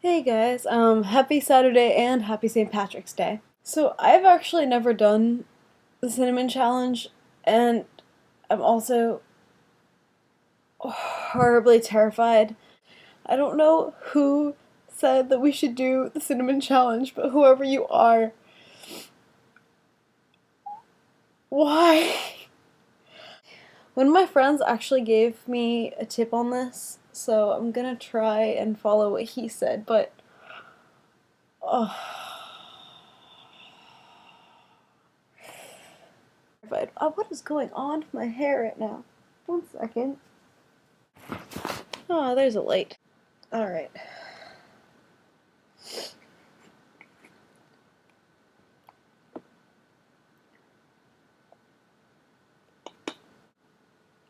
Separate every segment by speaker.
Speaker 1: Hey guys, happy Saturday and happy St. Patrick's Day. So I've actually never done the cinnamon challenge, and I'm also horribly terrified. I don't know who said that we should do the cinnamon challenge, but whoever you are, why? One of my friends actually gave me a tip on this, so I'm gonna try and follow what he said, but oh. What is going on with my hair right now? 1 second. Oh, there's a light. Alright.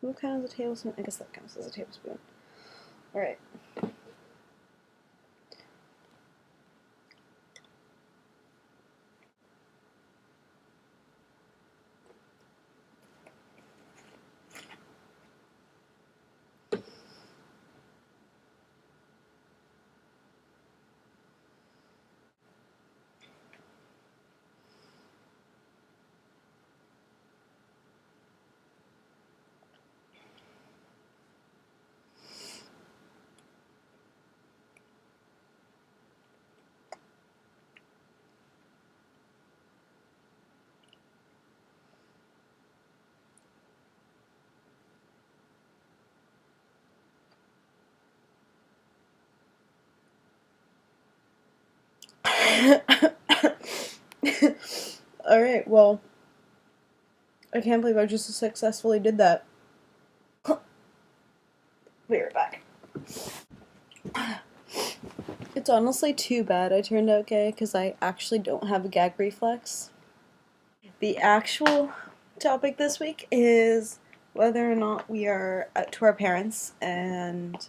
Speaker 1: What counts as a tablespoon? I guess that counts as a tablespoon. Alright. Alright, well, I can't believe I just successfully did that. Be right back. It's honestly too bad I turned out gay because I actually don't have a gag reflex. The actual topic this week is whether or not we are out to our parents and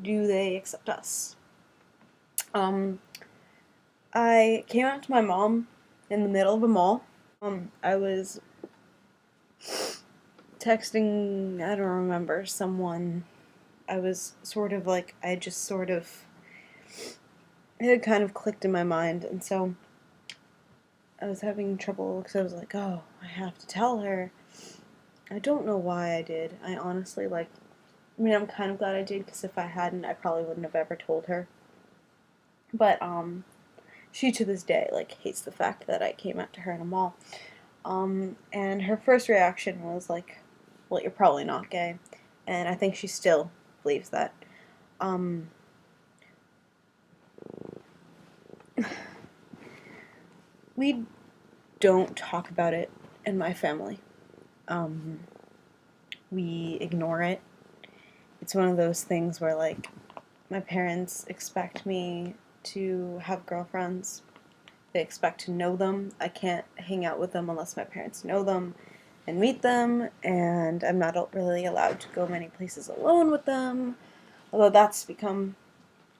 Speaker 1: do they accept us. I came out to my mom in the middle of a mall. I was texting, I don't remember, someone. I was sort of like, it had kind of clicked in my mind, and so I was having trouble because I was like, oh, I have to tell her. I don't know why I did. I honestly, I'm kind of glad I did, because if I hadn't, I probably wouldn't have ever told her. But, she to this day, hates the fact that I came out to her in a mall. And her first reaction was like, well, you're probably not gay. And I think she still believes that. We don't talk about it in my family. We ignore it. It's one of those things where, my parents expect me to have girlfriends. They expect to know them. I can't hang out with them unless my parents know them and meet them, and I'm not really allowed to go many places alone with them, although that's become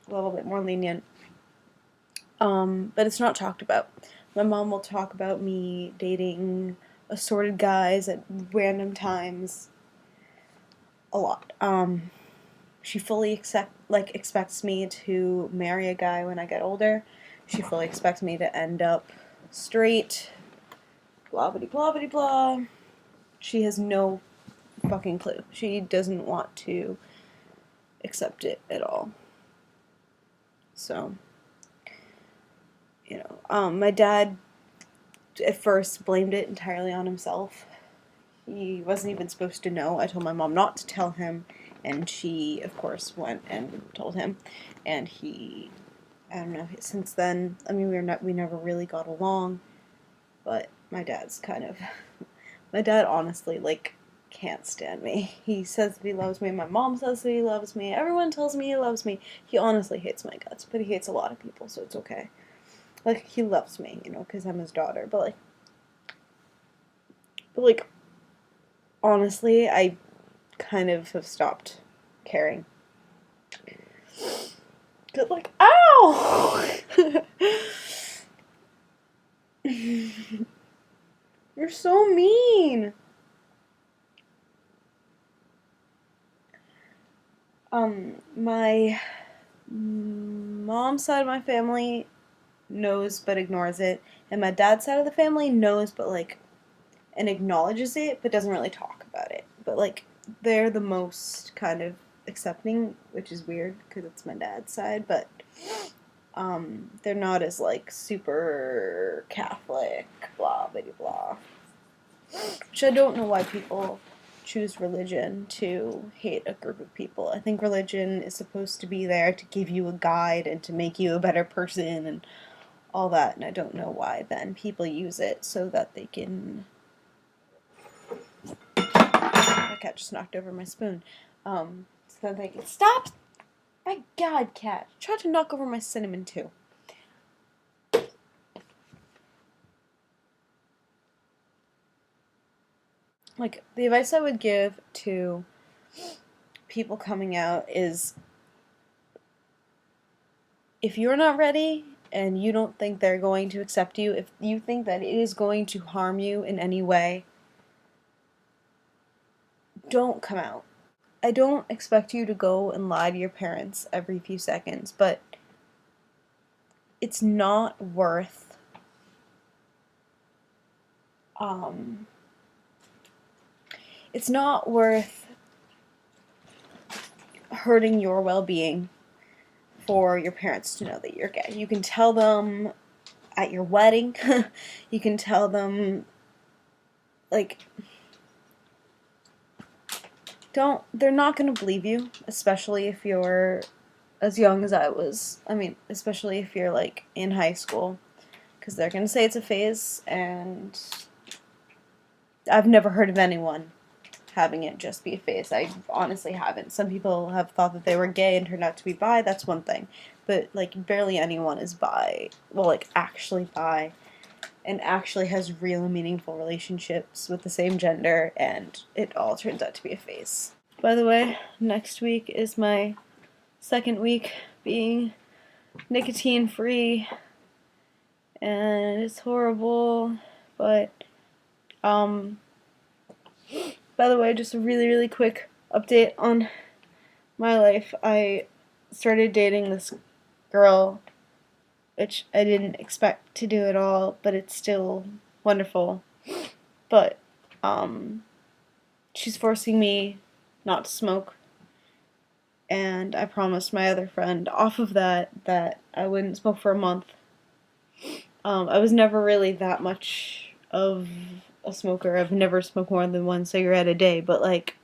Speaker 1: a little bit more lenient. But it's not talked about. My mom will talk about me dating assorted guys at random times a lot. She fully expects me to marry a guy when I get older. She fully expects me to end up straight. Blah blah blah blah blah. She has no fucking clue. She doesn't want to accept it at all. So, my dad at first blamed it entirely on himself. He wasn't even supposed to know. I told my mom not to tell him, and she, of course, went and told him. And he, I don't know, since then, we never really got along, but my dad honestly, can't stand me. He says that he loves me, my mom says that he loves me, everyone tells me he loves me. He honestly hates my guts, but he hates a lot of people, so it's okay. He loves me, because I'm his daughter, but honestly, I kind of have stopped caring. But ow! You're so mean! My mom's side of my family knows but ignores it, and my dad's side of the family knows but like and acknowledges it but doesn't really talk about it. But like they're the most kind of accepting, which is weird because it's my dad's side, but they're not as like super Catholic, blah blah blah. Which I don't know why people choose religion to hate a group of people. I think religion is supposed to be there to give you a guide and to make you a better person and all that, and I don't know why then people use it so that they can. My cat just knocked over my spoon. So I'm thinking, stop! My God, cat! Try to knock over my cinnamon too. Like, the advice I would give to people coming out is if you're not ready and you don't think they're going to accept you, if you think that it is going to harm you in any way, don't come out. I don't expect you to go and lie to your parents every few seconds, but it's not worth it's not worth hurting your well-being for your parents to know that you're gay. You can tell them at your wedding. You can tell them, like, they're not going to believe you, especially if you're as young as I was. I mean, especially if you're, like, in high school, because they're going to say it's a phase, and I've never heard of anyone having it just be a phase. I honestly haven't. Some people have thought that they were gay and turned out to be bi, that's one thing. But, like, barely anyone is bi, well, like, actually bi, and actually has real meaningful relationships with the same gender, and it all turns out to be a phase. By the way, next week is my second week being nicotine-free, and it's horrible, but, by the way, just a really, really quick update on my life. I started dating this girl, which I didn't expect to do at all, but it's still wonderful. But, she's forcing me not to smoke, and I promised my other friend off of that I wouldn't smoke for a month. I was never really that much of a smoker. I've never smoked more than one cigarette a day, but like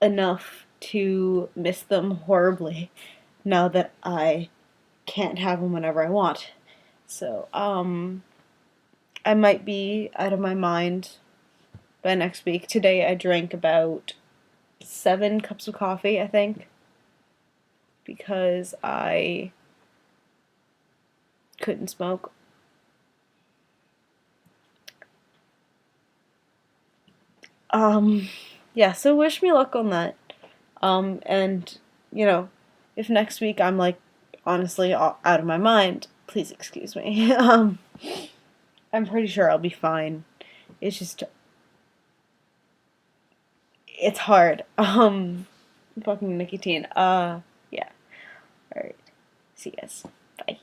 Speaker 1: enough to miss them horribly now that I can't have them whenever I want. So, I might be out of my mind by next week. Today I drank about 7 cups of coffee, I think, because I couldn't smoke. Yeah, so wish me luck on that. And, you know, if next week I'm, like, honestly out of my mind, please excuse me. I'm pretty sure I'll be fine. It's just, it's hard. Fucking nicotine. Yeah. Alright. See you guys. Bye.